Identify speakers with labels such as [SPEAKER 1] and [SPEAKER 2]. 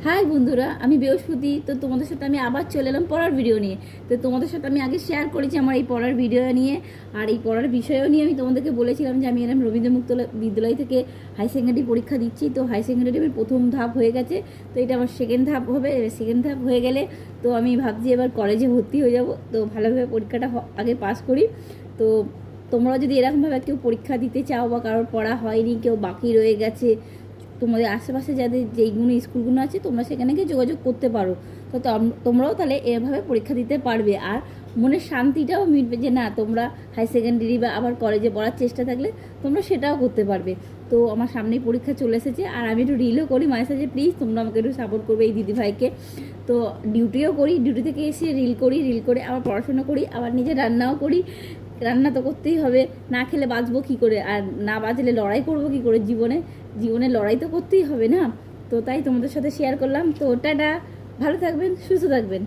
[SPEAKER 1] High বন্ধুরা, আমি বৃহস্পতি। তো তোমাদের সাথে আমি আবার চলে এলাম পড়ার ভিডিও নিয়ে। তো তোমাদের সাথে আমি আগে শেয়ার করেছি আমার এই পড়ার ভিডিও নিয়ে, আর এই পড়ার বিষয়ও নিয়ে আমি তোমাদেরকে বলেছিলাম যে আমি এরকম রবীন্দ্রমুক্ত বিদ্যালয় থেকে হাই সেকেন্ডারি পরীক্ষা দিচ্ছি। তো হাই সেকেন্ডারি আমার প্রথম ধাপ হয়ে গেছে, তো এটা আমার সেকেন্ড ধাপ হবে। সেকেন্ড ধাপ হয়ে গেলে তো আমি ভাবছি এবার কলেজে ভর্তি হয়ে যাব। তো ভালোভাবে পরীক্ষাটা আগে পাস করি। তো তোমরা যদি এরকমভাবে কেউ পরীক্ষা দিতে চাও বা কারোর পড়া হয়নি, কেউ বাকি রয়ে গেছে, তোমাদের আশেপাশে যাদের যেইগুলো স্কুলগুলো আছে তোমরা সেখানে গিয়ে যোগাযোগ করতে পারো। তো তোমরাও তাহলে এভাবে পরীক্ষা দিতে পারবে, আর মনের শান্তিটাও মিটবে যে না, তোমরা হাই সেকেন্ডারি বা আবার কলেজে পড়ার চেষ্টা থাকলে তোমরা সেটাও করতে পারবে। তো আমার সামনেই পরীক্ষা চলে এসেছে, আর আমি একটু রিলও করি মাঝে সাঝে। প্লিজ তোমরা আমাকে একটু সাপোর্ট করবে এই দিদিভাইকে। তো ডিউটিও করি, ডিউটি থেকে এসে রিল করে আবার পড়াশোনা করি, আবার নিজে রান্নাও করি। রান্না তো করতেই হবে, না খেলে বাঁচবো কী করে, আর না বাঁচলে লড়াই করবো কী করে জীবনে লড়াই তো করতেই হবে না। তো তাই তোমাদের সাথে শেয়ার করলাম। তো টাটা, ভালো থাকবেন, সুস্থ থাকবেন।